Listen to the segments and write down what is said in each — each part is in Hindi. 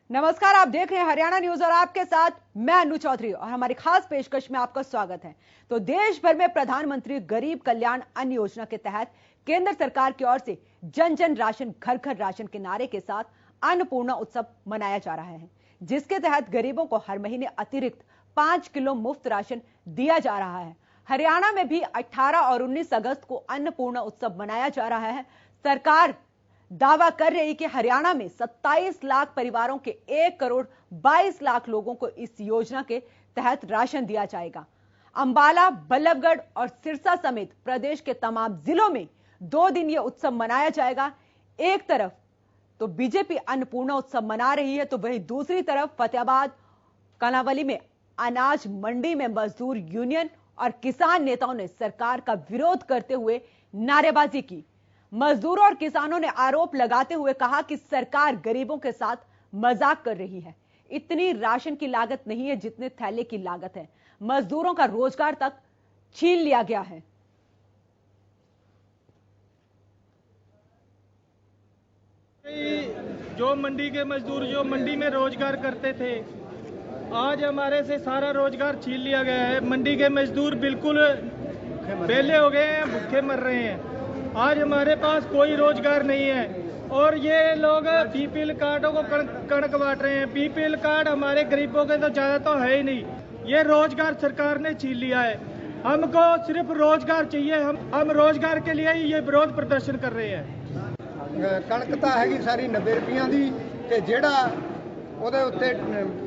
नमस्कार, आप देख रहे हैं हरियाणा न्यूज और आपके साथ मैं अनु चौधरी और हमारी खास पेशकश में आपका स्वागत है। तो देश भर में प्रधानमंत्री गरीब कल्याण अन्न योजना के तहत केंद्र सरकार की ओर से जन जन राशन घर घर राशन के नारे के साथ अन्नपूर्णा उत्सव मनाया जा रहा है, जिसके तहत गरीबों को हर महीने अतिरिक्त 5 किलो मुफ्त राशन दिया जा रहा है। हरियाणा में भी 18 और 19 अगस्त को अन्नपूर्णा उत्सव मनाया जा रहा है। सरकार दावा कर रही कि हरियाणा में 27 लाख परिवारों के 1 करोड़ 22 लाख लोगों को इस योजना के तहत राशन दिया जाएगा। अंबाला, बल्लभगढ़ और सिरसा समेत प्रदेश के तमाम जिलों में 2 दिन यह उत्सव मनाया जाएगा। एक तरफ तो बीजेपी अन्नपूर्णा उत्सव मना रही है, तो वहीं दूसरी तरफ फतेहाबाद कालांवाली में अनाज मंडी में मजदूर यूनियन और किसान नेताओं ने सरकार का विरोध करते हुए नारेबाजी की। मजदूरों और किसानों ने आरोप लगाते हुए कहा कि सरकार गरीबों के साथ मजाक कर रही है। इतनी राशन की लागत नहीं है जितने थैले की लागत है। मजदूरों का रोजगार तक छीन लिया गया है। जो मंडी के मजदूर जो मंडी में रोजगार करते थे, आज हमारे से सारा रोजगार छीन लिया गया है। मंडी के मजदूर बिल्कुल बेले हो गए हैं, भूखे मर रहे हैं। आज हमारे पास कोई रोजगार नहीं है और ये लोग बीपीएल कार्डों को कणक बांट रहे हैं। बीपीएल कार्ड हमारे गरीबों के तो ज्यादा तो है ही नहीं। ये रोजगार सरकार ने छीन लिया है। हमको सिर्फ रोजगार चाहिए। हम रोजगार के लिए ही ये विरोध प्रदर्शन कर रहे हैं। कणक तो हैगी सारी 90 रुपया की, ते जेड़ा ਉਹਦੇ ਉੱਤੇ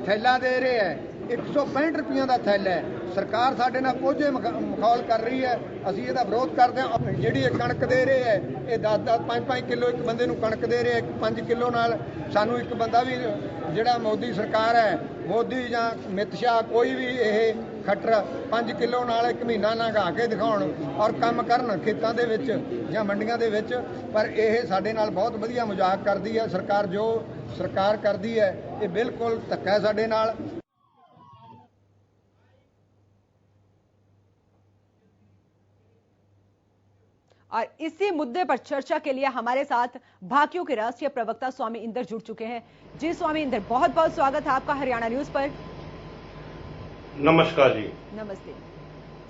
थैला दे रहे है 165 रुपया का थैला है। सरकार साडे नाल कोਝੇ मखौल कर रही है। ਅਸੀਂ ਇਹਦਾ ਵਿਰੋਧ ਕਰਦੇ ਹਾਂ। ਜਿਹੜੀ ਇਹ ਕਣਕ ਦੇ ਰਹੇ ਹੈ, ਇਹ 10-10 5-5 किलो एक बंदे ਨੂੰ कणक दे रहे है। 5 किलो ਨਾਲ ਸਾਨੂੰ ਇੱਕ ਬੰਦਾ ਵੀ ਜਿਹੜਾ ਮੋਦੀ ਸਰਕਾਰ ਹੈ, ਮੋਦੀ ਜਾਂ ਅਮਿਤ ਸ਼ਾਹ ਕੋਈ ਵੀ ਇਹ ਖੱਟਰ 5 किलो ਨਾਲ ਇੱਕ ਮਹੀਨਾ ਲੰਘਾ ਕੇ ਦਿਖਾਉਣ ਔਰ ਕੰਮ ਕਰਨ ਖੇਤਾਂ ਦੇ ਵਿੱਚ ਜਾਂ ਮੰਡੀਆਂ ਦੇ ਵਿੱਚ। ਪਰ ਇਹ ਸਾਡੇ ਨਾਲ ਬਹੁਤ ਵਧੀਆ ਮਜ਼ਾਕ ਕਰਦੀ ਹੈ। ਸਰਕਾਰ ਜੋ सरकार करती है ये बिल्कुल धक्का है साडे नाल। और इसी मुद्दे पर चर्चा के लिए हमारे साथ भाकियों के राष्ट्रीय प्रवक्ता स्वामी इंदर जुड़ चुके हैं। जी स्वामी इंदर, बहुत बहुत स्वागत है आपका हरियाणा न्यूज पर। नमस्कार जी। नमस्ते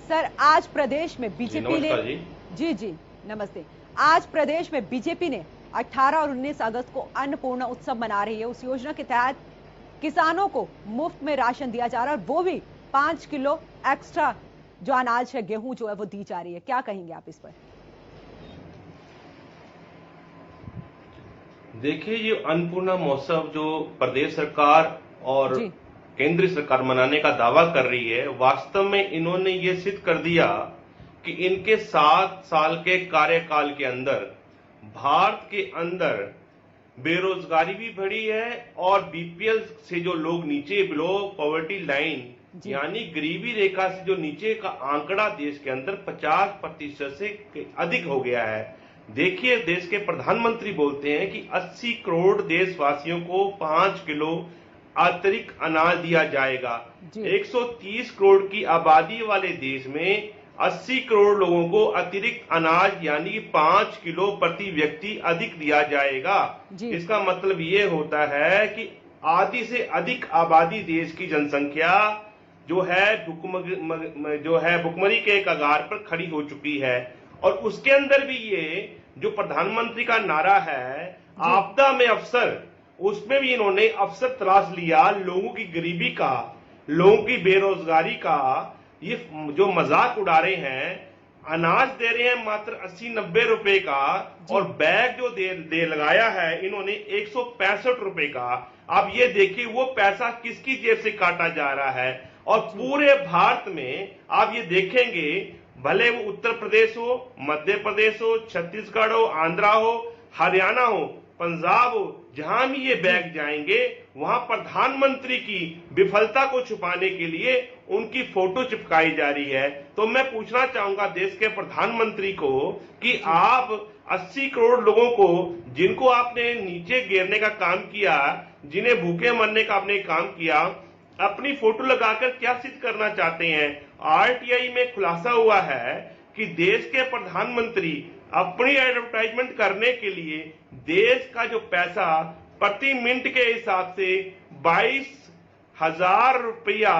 सर। आज प्रदेश में बीजेपी ने जी नमस्ते। आज प्रदेश में बीजेपी ने 18 और 19 अगस्त को अन्नपूर्णा उत्सव मना रही है। उस योजना के तहत किसानों को मुफ्त में राशन दिया जा रहा है और वो भी 5 किलो एक्स्ट्रा जो अनाज है, गेहूं जो है वो दी जा रही है। क्या कहेंगे आप इस पर? देखिए, ये अन्नपूर्णा महोत्सव जो प्रदेश सरकार और केंद्र सरकार मनाने का दावा कर रही है, वास्तव में इन्होंने ये सिद्ध कर दिया कि इनके 7 साल के कार्यकाल के अंदर भारत के अंदर बेरोजगारी भी बढ़ी है और बीपीएल से जो लोग नीचे बिलो पॉवर्टी लाइन यानी गरीबी रेखा से जो नीचे का आंकड़ा देश के अंदर 50% से अधिक हो गया है। देखिए, देश के प्रधानमंत्री बोलते हैं कि 80 करोड़ देशवासियों को 5 किलो अतिरिक्त अनाज दिया जाएगा। 130 करोड़ की आबादी वाले देश में 80 करोड़ लोगों को अतिरिक्त अनाज यानी 5 किलो प्रति व्यक्ति अधिक दिया जाएगा। इसका मतलब ये होता है कि आधी से अधिक आबादी देश की जनसंख्या जो है भुखमरी के कगार पर खड़ी हो चुकी है। और उसके अंदर भी ये जो प्रधानमंत्री का नारा है आपदा में अवसर, उसमें भी इन्होंने अवसर तलाश लिया लोगों की गरीबी का, लोगों की बेरोजगारी का। ये जो मजाक उड़ा रहे हैं, अनाज दे रहे हैं मात्र 80-90 रुपए का और बैग जो दे लगाया है इन्होंने 165 रुपए का। अब ये देखिए वो पैसा किसकी जेब से काटा जा रहा है। और पूरे भारत में आप ये देखेंगे, भले वो उत्तर प्रदेश हो, मध्य प्रदेश हो, छत्तीसगढ़ हो, आंध्रा हो, हरियाणा हो, पंजाब हो, जहां भी ये बैग जाएंगे वहां प्रधानमंत्री की विफलता को छुपाने के लिए उनकी फोटो चिपकाई जा रही है। तो मैं पूछना चाहूंगा देश के प्रधानमंत्री को कि आप 80 करोड़ लोगों को जिनको आपने नीचे गिरने का काम किया, जिन्हें भूखे मरने का आपने काम किया, अपनी फोटो लगाकर क्या सिद्ध करना चाहते हैं? आरटीआई में खुलासा हुआ है कि देश के प्रधानमंत्री अपनी एडवर्टाइजमेंट करने के लिए देश का जो पैसा प्रति मिनट के हिसाब से 22,000 रुपया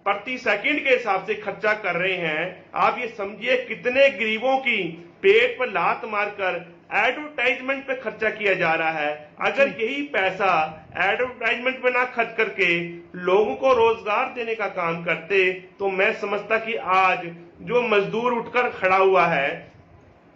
प्रति सेकंड के हिसाब से खर्चा कर रहे हैं। आप ये समझिए कितने गरीबों की पेट पर लात मारकर एडवर्टाइजमेंट पे खर्चा किया जा रहा है। अगर यही पैसा एडवर्टाइजमेंट पे ना खर्च करके लोगों को रोजगार देने का काम करते तो मैं समझता कि आज जो मजदूर उठकर खड़ा हुआ है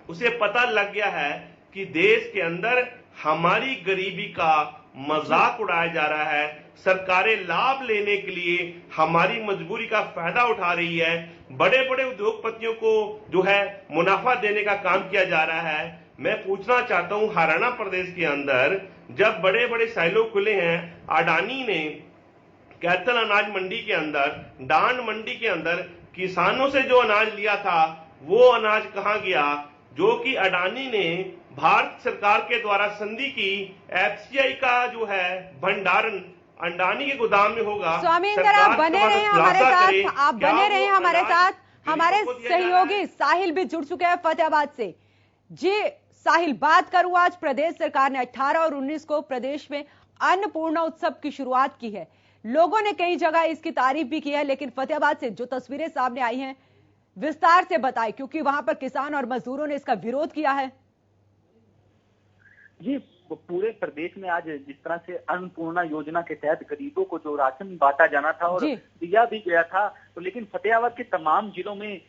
उसे पता लग गया है कि देश के अंदर हमारी गरीबी का मजाक उड़ाया जा रहा है। सरकारें लाभ लेने के लिए हमारी मजबूरी का फायदा उठा रही है। बड़े बड़े उद्योगपतियों को जो है मुनाफा देने का काम किया जा रहा है। मैं पूछना चाहता हूं, हरियाणा प्रदेश के अंदर जब बड़े बड़े साइलो खुले हैं, अडानी ने कैथल अनाज मंडी के अंदर, डांड मंडी के अंदर किसानों से जो अनाज लिया था वो अनाज कहां गया, जो कि अडानी ने भारत सरकार के द्वारा संधि की एफसीआई का जो है भंडारण अडानी के गोदाम में होगा। स्वामी इंदर, आप बने रहे हमारे साथ, आप बने रहे हमारे साथ। हमारे सहयोगी साहिल भी जुड़ चुके हैं फतेहाबाद से। जी साहिल, बात करूं, आज प्रदेश सरकार ने 18 और 19 को प्रदेश में अन्नपूर्णा उत्सव की शुरुआत की है। लोगों ने कई जगह इसकी तारीफ भी की है, लेकिन फतेहाबाद से जो तस्वीरें सामने आई हैं विस्तार से बताएं, क्योंकि वहां पर किसान और मजदूरों ने इसका विरोध किया है। जी, पूरे प्रदेश में आज जिस तरह से अन्नपूर्णा योजना के तहत गरीबों को जो राशन बांटा जाना था और दिया भी गया था, तो लेकिन फतेहाबाद के तमाम जिलों में,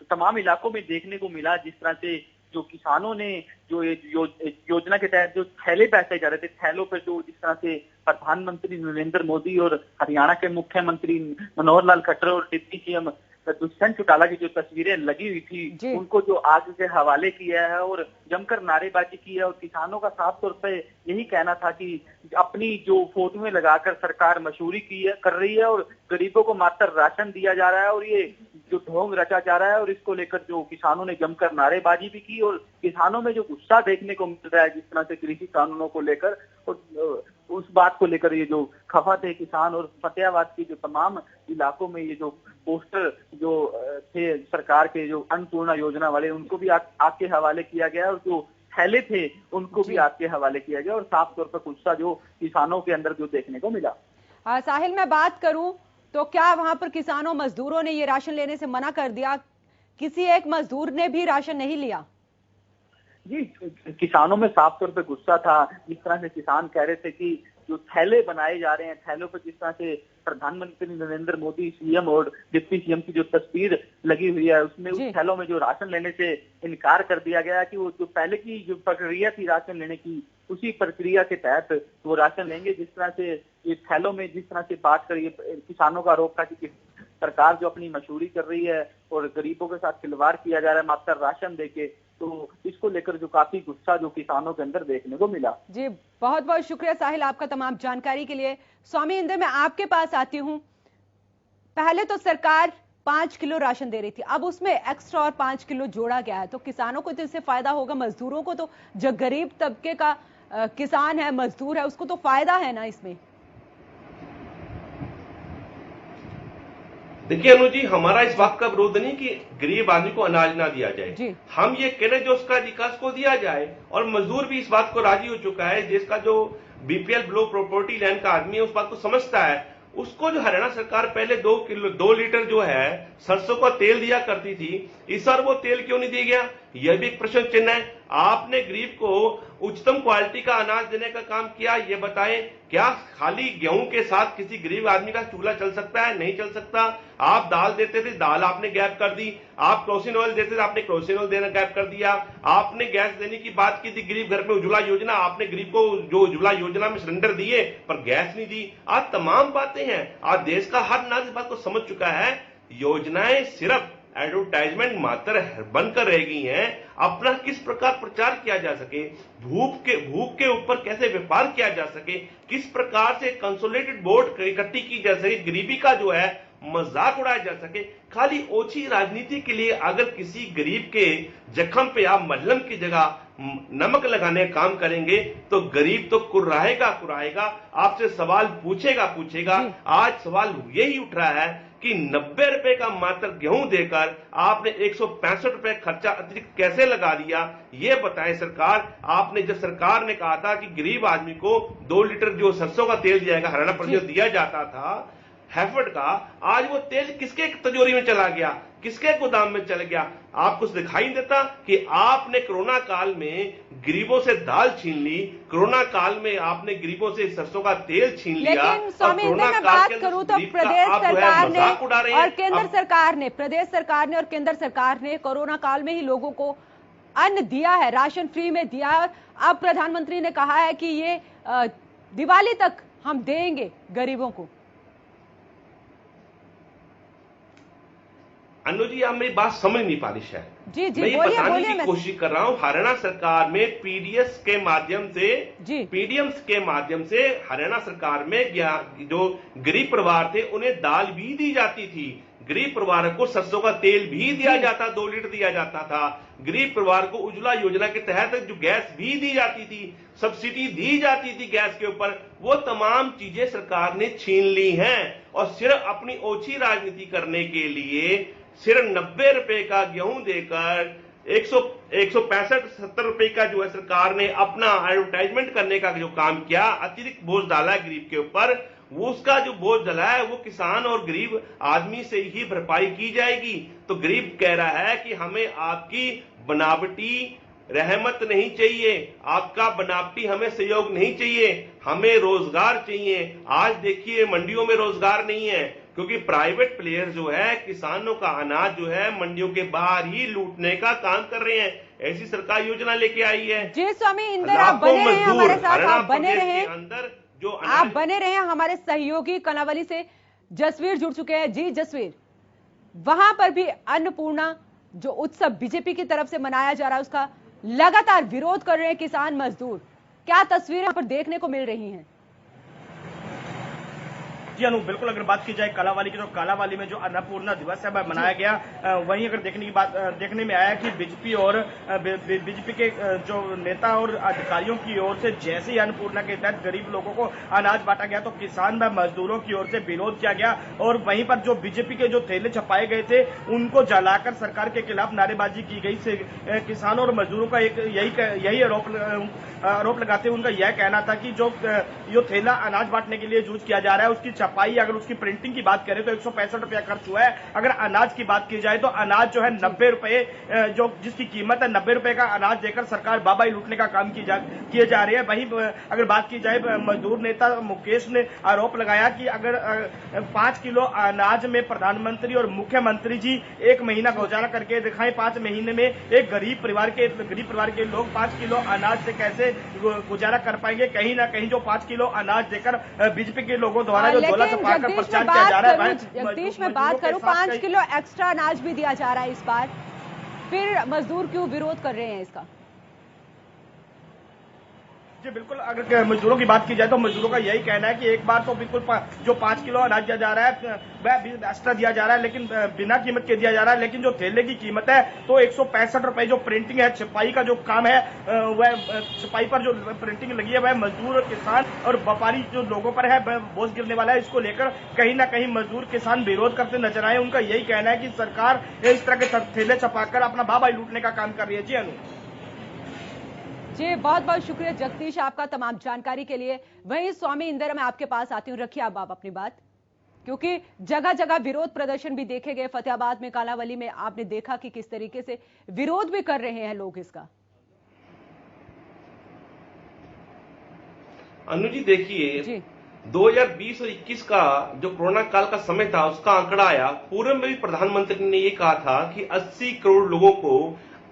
तमाम इलाकों में देखने को मिला जिस तरह से जो किसानों ने जो योजना के तहत जो थैले बांटे जा रहे थे, थैलों पर जो जिस तरह से प्रधानमंत्री नरेंद्र मोदी और हरियाणा के मुख्यमंत्री मनोहर लाल खट्टर और डिप्टी सीएम दुष्यंत चौटाला की जो तस्वीरें लगी हुई थी उनको जो आग के हवाले किया है और जमकर नारेबाजी की है। और किसानों का साफ तौर पे यही कहना था कि अपनी जो फोटोएं लगाकर सरकार मशहूरी कर रही है और गरीबों को मात्र राशन दिया जा रहा है और ये जो ढोंग रचा जा रहा है, और इसको लेकर जो किसानों ने जमकर नारेबाजी भी की और किसानों में जो गुस्सा देखने को मिल रहा है जिस तरह से कृषि कानूनों को लेकर, और उस बात को लेकर ये जो खफा थे किसान। और फतेहाबाद की जो तमाम इलाकों में ये जो पोस्टर जो थे सरकार के जो अन्नपूर्णा योजना वाले, उनको भी आग के हवाले किया गया और जो थैले थे उनको भी आग के हवाले किया गया और साफ तौर पर गुस्सा जो किसानों के अंदर जो देखने को मिला। साहिल, मैं बात करूं तो क्या वहां पर किसानों मजदूरों ने ये राशन लेने से मना कर दिया? किसी एक मजदूर ने भी राशन नहीं लिया? जी, किसानों में साफ तौर पे गुस्सा था। जिस तरह से किसान कह रहे थे कि जो थैले बनाए जा रहे हैं, थैलों पर जिस तरह से प्रधानमंत्री नरेंद्र मोदी, सीएम और डिप्टी सीएम की जो तस्वीर लगी हुई है, उसमें उस थैलों में जो राशन लेने से इनकार कर दिया गया कि वो जो पहले की जो प्रक्रिया थी राशन लेने की, उसी प्रक्रिया के तहत वो राशन लेंगे। जिस तरह से ये थैलों में जिस तरह से बात करिए, किसानों का आरोप था कि सरकार जो अपनी मशहूरी कर रही है और गरीबों के साथ खिलवाड़ किया जा रहा है मात्र राशन देके, तो इसको लेकर जो काफी गुस्सा जो किसानों के अंदर देखने को मिला। जी, बहुत बहुत शुक्रिया साहिल आपका तमाम जानकारी के लिए। स्वामी इंदर, मैं आपके पास आती हूं। पहले तो सरकार 5 किलो राशन दे रही थी, अब उसमें एक्स्ट्रा और 5 किलो जोड़ा गया है, तो किसानों को तो इससे फायदा होगा, मजदूरों को तो, जो गरीब तबके का किसान है, मजदूर है, उसको तो फायदा है ना इसमें। देखिए अनु जी, हमारा इस बात का विरोध नहीं कि गरीब आदमी को अनाज ना दिया जाए। हम ये कह रहे जो उसका अधिकार को दिया जाए, और मजदूर भी इस बात को राजी हो चुका है। जिसका जो बीपीएल ब्लो प्रॉपर्टी लाइन का आदमी है उस बात को समझता है। उसको जो हरियाणा सरकार पहले 2 लीटर जो है सरसों का तेल दिया करती थी, इस बार वो तेल क्यों नहीं दिया गया, यह भी एक प्रश्न चिन्ह है। आपने गरीब को उच्चतम क्वालिटी का अनाज देने का काम किया, ये बताएं, क्या खाली गेहूं के साथ किसी गरीब आदमी का चूल्हा चल सकता है? नहीं चल सकता। आप दाल देते थे, दाल आपने गैप कर दी। आप केरोसिन ऑयल देते थे, आपने केरोसिन ऑयल देना गैप कर दिया। आपने गैस देने की बात की थी गरीब घर में उज्ज्वला योजना, आपने गरीब को जो उज्ज्वला योजना में सिलेंडर दिए पर गैस नहीं दी। आज तमाम बातें हैं। आज देश का हर नागरिक इस बात को समझ चुका है, योजनाएं सिर्फ एडवर्टाइजमेंट मात्र बनकर रह गई हैं। अपना किस प्रकार प्रचार किया जा सके, भूख के ऊपर कैसे व्यापार किया जा सके, किस प्रकार से कंसोलिडेटेड वोट इकट्ठी की जा सके, गरीबी का जो है मजाक उड़ाया जा सके, खाली ओछी राजनीति के लिए अगर किसी गरीब के जख्म पे आप मलहम की जगह नमक लगाने का काम करेंगे तो गरीब तो कुर्राएगा, आपसे सवाल पूछेगा। आज सवाल यही उठ रहा है कि 90 रुपए का मात्र गेहूं देकर आपने 165 रुपए खर्चा अतिरिक्त कैसे लगा दिया, ये बताएं सरकार। आपने जब सरकार ने कहा था कि गरीब आदमी को 2 लीटर जो सरसों का तेल दिया जाएगा, हरियाणा प्रदेश दिया जाता था हैफेड का, आज वो तेल किसके तिजोरी में चला गया, किसके गोदाम में चला गया? आपको दिखाई देता कि आपने कोरोना काल में गरीबों से दाल छीन ली, कोरोना काल में आपने गरीबों से सरसों का तेल छीन लिया। लेकिन स्वामी इंदर मैं बात करूं तो प्रदेश सरकार ने और केंद्र सरकार ने कोरोना काल में ही लोगों को अन्न दिया है, राशन फ्री में दिया है। अब प्रधानमंत्री ने कहा है कि ये दिवाली तक हम देंगे गरीबों को। अनु जी, आप मेरी बात समझ नहीं पा रही शायद। जी मैं ये बताने की कोशिश कर रहा हूं, हरियाणा सरकार में पीडीएस के माध्यम से हरियाणा सरकार में जो गरीब परिवार थे उन्हें दाल भी दी जाती थी, गरीब परिवार को सरसों का तेल भी दिया जाता, 2 लीटर दिया जाता था, गरीब परिवार को उज्ज्वला योजना के तहत जो गैस भी दी जाती थी, सब्सिडी दी जाती थी गैस के ऊपर। वो तमाम चीजें सरकार ने छीन ली हैं और सिर्फ अपनी ओछी राजनीति करने के लिए सिर्फ 90 रुपए का गेहूं देकर 165-70 रुपए का जो है सरकार ने अपना एडवर्टाइजमेंट करने का जो काम किया, अतिरिक्त बोझ डाला है गरीब के ऊपर। वो उसका जो बोझ डला है वो किसान और गरीब आदमी से ही भरपाई की जाएगी। तो गरीब कह रहा है कि हमें आपकी बनावटी रहमत नहीं चाहिए, आपका बनावटी हमें सहयोग नहीं चाहिए, हमें रोजगार चाहिए। आज देखिए मंडियों में रोजगार नहीं है क्योंकि प्राइवेट प्लेयर जो है किसानों का अनाज जो है मंडियों के बाहर ही लूटने का काम कर रहे हैं। ऐसी सरकार योजना लेके आई है। जी स्वामी इंदर, आप बने रहे हमारे साथ, आप बने रहे अंदर जो आप बने रहे हैं। हमारे सहयोगी कलावली से जसवीर जुड़ चुके हैं। जी जसवीर, वहां पर भी अन्नपूर्णा जो उत्सव बीजेपी की तरफ से मनाया जा रहा है उसका लगातार विरोध कर रहे हैं किसान मजदूर। क्या तस्वीरें यहाँ पर देखने को मिल रही हैं? जी अनु, बिल्कुल अगर बात की जाए कालावाली की, तो कालावाली में जो अन्नपूर्णा दिवस है वह मनाया गया। वहीं अगर देखने में आया कि बीजेपी के जो नेता और अधिकारियों की ओर से जैसे ही अन्नपूर्णा के तहत गरीब लोगों को अनाज बांटा गया तो किसान व मजदूरों की ओर से विरोध किया गया और वहीं पर जो बीजेपी के जो थैले छपाए गए थे उनको जलाकर सरकार के खिलाफ नारेबाजी की गई। किसानों और मजदूरों का एक यही आरोप लगाते हुए उनका यह कहना था कि जो थैला अनाज बांटने के लिए यूज किया जा रहा है उसकी छपाई, अगर उसकी प्रिंटिंग की बात करें तो 165 रुपया खर्च हुआ है। अगर अनाज की बात की जाए तो अनाज जो है 90 रुपए, जो जिसकी कीमत है 90 रुपए का अनाज देकर सरकार बाबाई लूटने का काम किए जा रही है। वहीं अगर बात की जाए मजदूर नेता मुकेश ने आरोप लगाया कि अगर 5 किलो अनाज में प्रधानमंत्री और मुख्यमंत्री जी 1 महीना गुजारा करके दिखाएं, 5 महीने में एक गरीब परिवार के लोग 5 किलो अनाज से कैसे गुजारा कर पाएंगे? कहीं ना कहीं जो 5 किलो अनाज देकर बीजेपी के लोगों द्वारा जो झोला छपाकर प्रचार किया जा रहा है। जगदीश में बात करूं, 5 किलो एक्स्ट्रा अनाज भी दिया जा रहा है इस बार, फिर मजदूर क्यों विरोध कर रहे हैं इसका? जी बिल्कुल, अगर मजदूरों की बात की जाए तो मजदूरों का यही कहना है कि एक बार तो बिल्कुल जो 5 किलो अनाज दिया जा रहा है वह एक्स्ट्रा दिया जा रहा है, लेकिन बिना कीमत के दिया जा रहा है। लेकिन जो थैले की कीमत है तो 165 रुपए, जो प्रिंटिंग है, छपाई का जो काम है, वह छपाई पर जो प्रिंटिंग लगी है वह मजदूर, किसान और व्यापारी जो लोगों पर है बोझ गिरने वाला है। इसको लेकर कहीं ना कहीं मजदूर किसान विरोध करते नजर आए। उनका यही कहना है कि सरकार इस तरह के थैले छपाकर अपना बाबाई लूटने का काम कर रही है। जी अनु जी, बहुत बहुत शुक्रिया जगदीश आपका तमाम जानकारी के लिए। वहीं स्वामी इंदर, मैं आपके पास आती हूँ, रखिए आप अपनी बात, क्योंकि जगह जगह विरोध प्रदर्शन भी देखे गए। फतेहाबाद में, कालावली में आपने देखा कि किस तरीके से विरोध भी कर रहे हैं लोग इसका। अनु जी देखिए, 2020 और 21 का जो कोरोना काल का समय था उसका आंकड़ा आया, पूर्व में भी प्रधानमंत्री ने ये कहा था कि 80 करोड़ लोगों को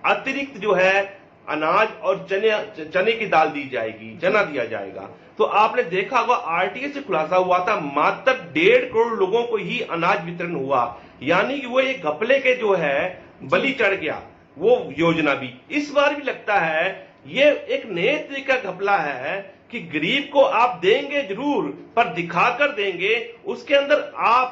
अतिरिक्त जो है अनाज और चने की दाल दी जाएगी, चना दिया जाएगा। तो आपने देखा होगा आरटीए से खुलासा हुआ था मात्र 1.5 करोड़ लोगों को ही अनाज वितरण हुआ, यानी कि वो एक घपले के जो है बलि चढ़ गया वो योजना भी। इस बार भी लगता है ये एक नए तरीके का घपला है कि गरीब को आप देंगे जरूर, पर दिखाकर देंगे। उसके अंदर आप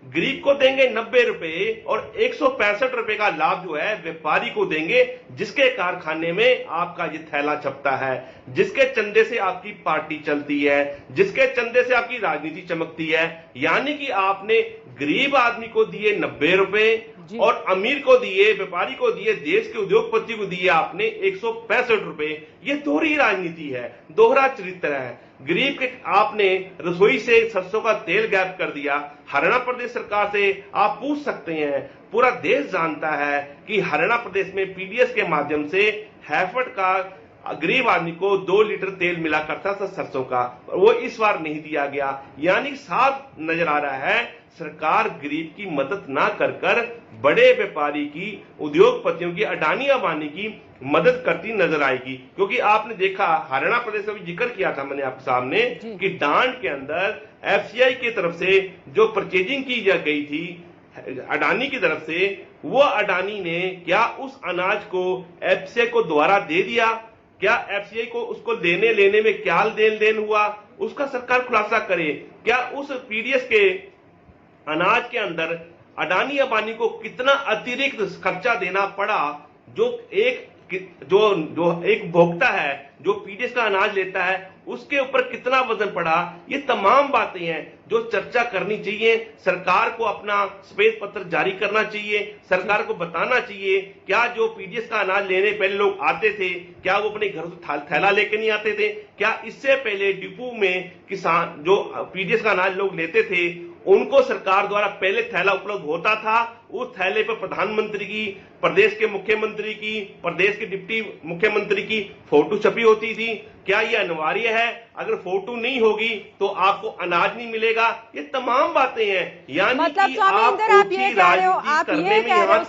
गरीब को देंगे 90 रुपए और 165 रुपए का लाभ जो है व्यापारी को देंगे, जिसके कारखाने में आपका ये थैला छपता है, जिसके चंदे से आपकी पार्टी चलती है, जिसके चंदे से आपकी राजनीति चमकती है। यानी कि आपने गरीब आदमी को दिए 90 रुपए और अमीर को दिए, व्यापारी को दिए, देश के उद्योगपति को दिए आपने 165 रुपए। ये दोहरी राजनीति है, दोहरा चरित्र है। गरीब के आपने रसोई से सरसों का तेल गायब कर दिया। हरियाणा प्रदेश सरकार से आप पूछ सकते हैं, पूरा देश जानता है कि हरियाणा प्रदेश में पीडीएस के माध्यम से हैफेड का गरीब आदमी को 2 लीटर तेल मिला करता था सरसों का, वो इस बार नहीं दिया गया। यानी साफ नजर आ रहा है सरकार गरीब की मदद ना कर बड़े व्यापारी की, उद्योगपतियों की, अडानी अंबानी की मदद करती नजर आएगी। क्योंकि आपने देखा हरियाणा प्रदेश का भी जिक्र किया था मैंने आपके सामने कि डांड के अंदर एफसीआई की तरफ से जो परचेजिंग की गई थी अडानी की तरफ से, वो अडानी ने क्या उस अनाज को एफसीआई को दोबारा दे दिया? क्या एफसीआई को उसको देने लेने में क्या लेन देन हुआ, उसका सरकार खुलासा करे। क्या उस पीडीएस के अनाज के अंदर अडानी अंबानी को कितना अतिरिक्त खर्चा देना पड़ा, जो एक भोक्ता है जो पीडीएस का अनाज लेता है उसके ऊपर कितना वजन पड़ा। ये तमाम बातें हैं जो चर्चा करनी चाहिए। सरकार को अपना श्वेत पत्र जारी करना चाहिए, सरकार को बताना चाहिए क्या जो पीडीएस का अनाज लेने पहले लोग आते थे, क्या वो अपने घर से थैला लेके नहीं आते थे? क्या इससे पहले डिपो में किसान जो पीडीएस का अनाज लोग लेते थे उनको सरकार द्वारा पहले थैला उपलब्ध होता था? उस थैले पर प्रधानमंत्री की, प्रदेश के मुख्यमंत्री की, प्रदेश के डिप्टी मुख्यमंत्री की फोटो छपी होती थी। क्या ये अनिवार्य है? अगर फोटो नहीं होगी तो आपको अनाज नहीं मिलेगा। ये तमाम बातें हैं। यानी मतलब कि आप ये कह रहे हो, आप ये कह रहे हो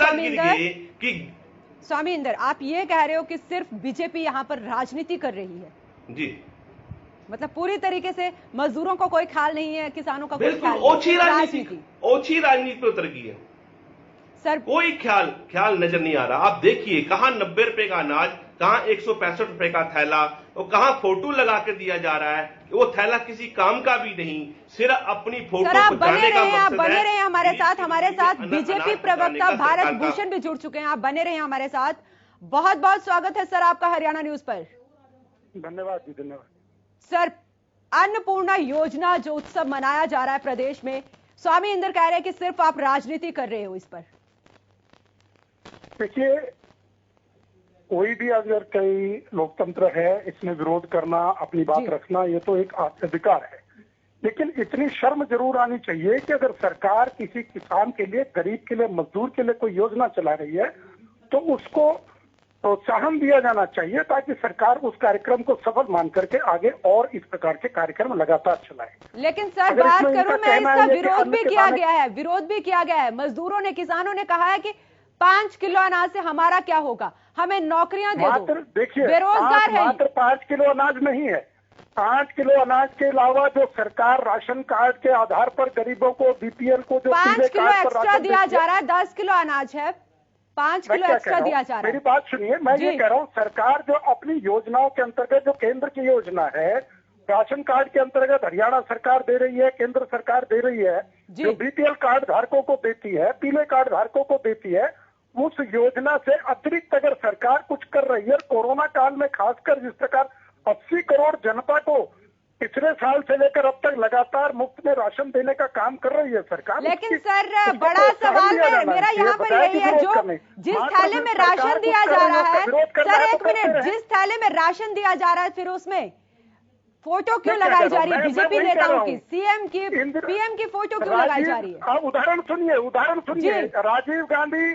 स्वामी इंदर, आप ये कह रहे हो कि सिर्फ बीजेपी यहाँ पर राजनीति कर रही है? जी, मतलब पूरी तरीके से मजदूरों को कोई ख्याल नहीं है, किसानों का कोई ख्याल नहीं। ओछी राजनीति पे उतर गई है सर, कोई ख्याल नजर नहीं आ रहा। आप देखिए कहां 90 रुपए का अनाज, कहां 165 रुपए का थैला, और कहां फोटो लगा कर दिया जा रहा है। वो थैला किसी काम का भी नहीं, सिर्फ अपनी फोटो आप बने रहे हमारे साथ बीजेपी प्रवक्ता भारत भूषण भी जुड़ चुके हैं। आप बने रहे हमारे साथ। बहुत बहुत स्वागत है सर आपका हरियाणा न्यूज पर। धन्यवाद जी, धन्यवाद सर। अन्नपूर्णा योजना जो उत्सव मनाया जा रहा है प्रदेश में, स्वामी इंदर कह रहे हैं कि सिर्फ आप राजनीति कर रहे हो इस पर। देखिए, कोई भी अगर कई लोकतंत्र है, इसमें विरोध करना, अपनी बात रखना, ये तो एक अधिकार है। लेकिन इतनी शर्म जरूर आनी चाहिए कि अगर सरकार किसी किसान के लिए, गरीब के लिए, मजदूर के लिए कोई योजना चला रही है तो उसको प्रोत्साहन दिया जाना चाहिए ताकि सरकार उस कार्यक्रम को सफल मान करके आगे और इस प्रकार के कार्यक्रम लगातार चलाए। लेकिन सर बात करूं मैं, इसका विरोध भी किया गया है। मजदूरों ने, किसानों ने कहा है कि 5 किलो अनाज से हमारा क्या होगा, हमें नौकरियां दे दो। देखिए, बेरोजगार है, मात्र 5 किलो अनाज नहीं है। 5 किलो अनाज के अलावा जो सरकार राशन कार्ड के आधार पर गरीबों को, बीपीएल को जो 5 किलो एक्स्ट्रा दिया जा रहा है, 10 किलो अनाज है, 5 किलो एक्स्ट्रा दिया जा रहा है। मेरी बात सुनिए, मैं ये कह रहा हूँ सरकार जो अपनी योजनाओं के अंतर्गत, जो केंद्र की योजना है, राशन कार्ड के अंतर्गत हरियाणा सरकार दे रही है, केंद्र सरकार दे रही है, जो बीपीएल कार्ड धारकों को देती है, पीले कार्ड धारकों को देती है, उस योजना से अतिरिक्त अगर सरकार कुछ कर रही है, कोरोना काल में खासकर जिस प्रकार 80 करोड़ जनता को पिछले साल से लेकर अब तक लगातार मुफ्त में राशन देने का काम कर रही है सरकार। लेकिन सर बड़ा सवाल मेरा यहाँ पर यही है, जो जिस थैले में राशन दिया जा रहा है, सर एक मिनट, जिस थैले में राशन दिया जा रहा है फिर उसमें फोटो क्यों लगाई जा रही है बीजेपी नेताओं की, सीएम की, पीएम की फोटो क्यों लगाई जा रही है? उदाहरण सुनिए, राजीव गांधी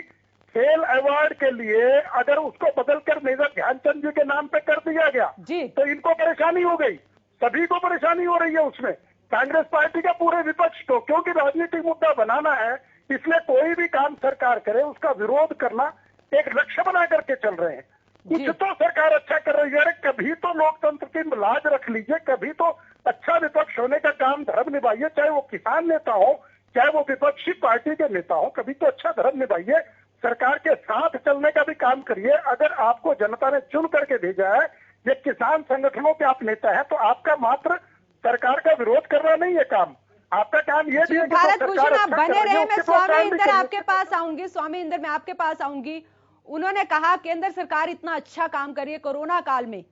खेल अवार्ड के लिए अगर उसको बदलकर मेजर ध्यानचंद जी के नाम पे कर दिया गया तो इनको परेशानी हो गई, सभी को परेशानी हो रही है उसमें, कांग्रेस पार्टी का पूरे विपक्ष को, क्योंकि राजनीतिक मुद्दा बनाना है, इसलिए कोई भी काम सरकार करे उसका विरोध करना एक लक्ष्य बना करके चल रहे हैं। कुछ तो सरकार अच्छा कर रही है, कभी तो लोकतंत्र की लाज रख लीजिए, कभी तो अच्छा विपक्ष होने का काम धर्म निभाइए, चाहे वो किसान नेता हो, चाहे वो विपक्षी पार्टी के नेता हो, कभी तो अच्छा धर्म निभाइए, सरकार के साथ चलने का भी काम करिए। अगर आपको जनता ने चुन करके भेजा है ये किसान संगठनों के आप नेता हैं, तो आपका मात्र सरकार का विरोध करना नहीं है काम, आपका काम ये भी है कि भारत भूषण आप बने रहे। मैं स्वामी इंदर आपके पास आऊंगी, स्वामी इंदर मैं आपके पास आऊंगी। उन्होंने कहा केंद्र सरकार इतना अच्छा काम कर रही है, कोरोना काल में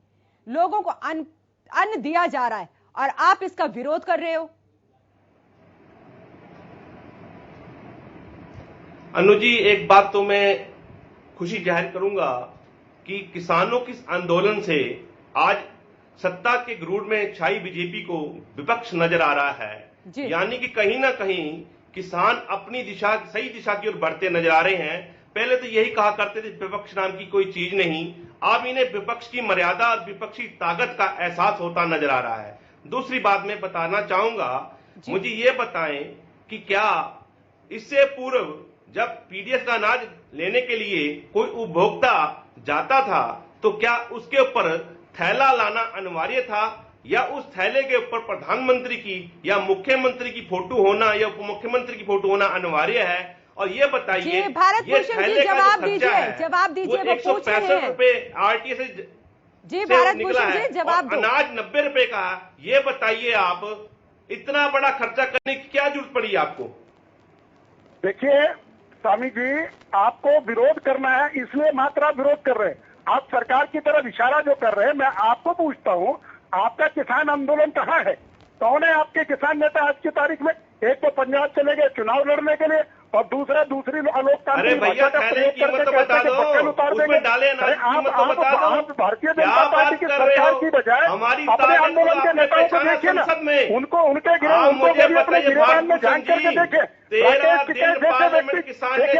लोगों को अन्न दिया जा रहा है और आप इसका विरोध कर रहे हो। अनु जी, एक बात तो मैं खुशी जाहिर करूंगा कि किसानों के आंदोलन से आज सत्ता के गरूड़ में छाई बीजेपी को विपक्ष नजर आ रहा है। यानी कि कहीं ना कहीं किसान अपनी दिशा, सही दिशा की ओर बढ़ते नजर आ रहे हैं। पहले तो यही कहा करते थे विपक्ष नाम की कोई चीज नहीं, अब इन्हें विपक्ष की मर्यादा और विपक्षी ताकत का एहसास होता नजर आ रहा है। दूसरी बात मैं बताना चाहूंगा, मुझे ये बताएं कि क्या इससे पूर्व जब पीडीएस का अनाज लेने के लिए कोई उपभोक्ता जाता था तो क्या उसके ऊपर थैला लाना अनिवार्य था, या उस थैले के ऊपर प्रधानमंत्री की या मुख्यमंत्री की फोटो होना या उप मुख्यमंत्री की फोटो होना अनिवार्य है? और ये बताइए, भारत भूषण जी जवाब दीजिए, जवाब दीजिए, वो 165 रुपए आरटीए से जी भारत भूषण जी जवाब दो। अनाज 90 रुपए का, ये बताइए आप इतना बड़ा खर्चा करने की क्या जरूरत पड़ी आपको? देखिए स्वामी जी, आपको विरोध करना है इसलिए मात्र आप विरोध कर रहे हैं, आप सरकार की तरफ इशारा जो कर रहे हैं। मैं आपको पूछता हूं, आपका किसान आंदोलन कहाँ है? कौन है आपके किसान नेता आज की तारीख में? एक तो पंजाब चले गए चुनाव लड़ने के लिए और दूसरी अरे भैया थैले की कीमत तो बता दो, उसमें डाले ना कीमत तो बता दो। आप भारतीय जनता पार्टी की सरकार की बजाय हमारी अपने आंदोलन के नेताओं को देखिए ना, उनको उनके गिरफ्तार में जान करके देखे। देखिए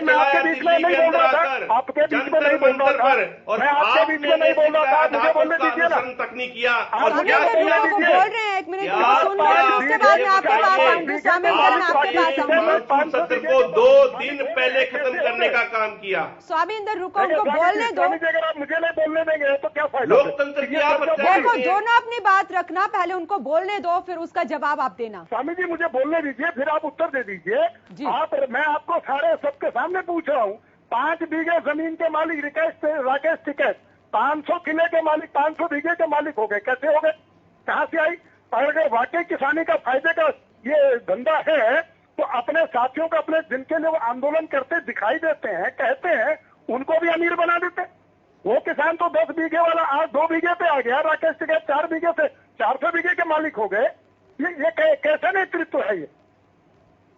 मैं आपके बीच में नहीं बोल रहा था, आपके बीच में नहीं बोल रहा था, मैं आपके बीच में नहीं बोल रहा था, मुझे बोलने दीजिए ना। तकनीक किया और क्या बोल रहे हैं, एक मिनट सुन लो, उसके बाद में आपके पास आऊंगी, स्वामी इंदर मैं आपके पास आऊंगी। सत्र को 2 दिन पहले खत्म करने का काम किया। स्वामी इंदर रुको, उनको बोलने दो। अगर आप मुझे नहीं बोलने देंगे तो क्या फायदा? लोकतंत्र की आप देखो, दोनों अपनी बात रखना, पहले उनको बोलने दो, फिर उसका जवाब आप देना। स्वामी जी मुझे बोलने दीजिए, फिर आप उत्तर दे दीजिए। मैं आपको सारे सबके सामने पूछ रहा हूँ, 5 बीघे जमीन के मालिक राकेश टिकैत 500 किले के मालिक 500 बीघे के मालिक हो गए, कैसे हो गए? कहाँ से आई? और अगर वाकई किसानी का फायदे का ये धंधा है तो अपने साथियों को, अपने जिनके लिए वो आंदोलन करते दिखाई देते हैं, कहते हैं, उनको भी अमीर बना देते। वो किसान तो 10 बीघे वाला आज 2 बीघे पे आ गया, राकेश टिकैत 4 बीघे से 400 बीघे के मालिक हो गए। ये कैसा नेतृत्व है ये?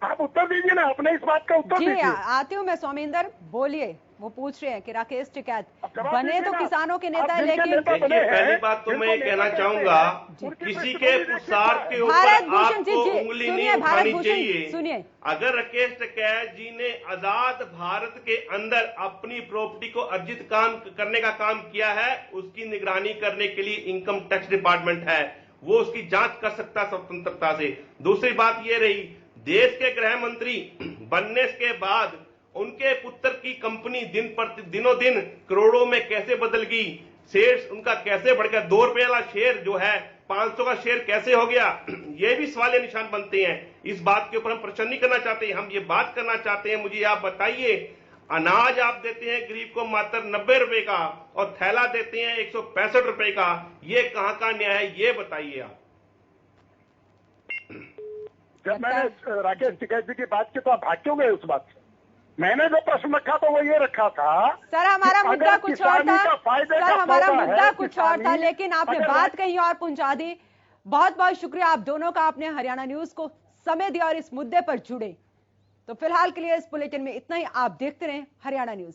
आप उत्तर दीजिए ना, अपने इस बात का उत्तर दीजिए। आती हूँ मैं स्वामी इंदर, बोलिए। वो पूछ रहे हैं कि राकेश टिकैत बने तो किसानों के नेता, लेकिन पहली बात तो मैं ये कहना चाहूंगा, किसी के पुरुषार्थ के ऊपर आपको उंगली नहीं उठानी चाहिए। सुनिए, अगर राकेश टिकैत जी ने आजाद भारत के अंदर अपनी प्रॉपर्टी को अर्जित करने का काम किया है, उसकी निगरानी करने के लिए इनकम टैक्स डिपार्टमेंट है, वो उसकी जांच कर सकता है स्वतंत्रता से। दूसरी बात ये रही, देश के गृह मंत्री बनने के बाद उनके पुत्र की कंपनी दिनों दिन करोड़ों में कैसे बदल गई, शेयर उनका कैसे बढ़ गया, 2 रुपए वाला शेयर जो है 500 का शेयर कैसे हो गया, ये भी सवालिया निशान बनते हैं। इस बात के ऊपर हम प्रश्न नहीं करना चाहते, हम ये बात करना चाहते हैं, मुझे आप बताइए, अनाज आप देते हैं गरीब को मात्र 90 रुपए का और थैला देते हैं 165 रुपए का, ये कहां का न्याय है, ये बताइए आप। जब मैंने राकेश टिकैत जी की बात की तो आप भाग क्यों गए उस बात से? मैंने जो प्रश्न रखा था वो ये रखा था, सर हमारा मुद्दा कुछ और था, सर हमारा मुद्दा कुछ और था, लेकिन आपने बात कहीं और पहुंचा दी। बहुत बहुत शुक्रिया आप दोनों का, आपने हरियाणा न्यूज को समय दिया और इस मुद्दे पर जुड़े। तो फिलहाल के लिए इस बुलेटिन में इतना ही। आप देखते रहें हरियाणा न्यूज।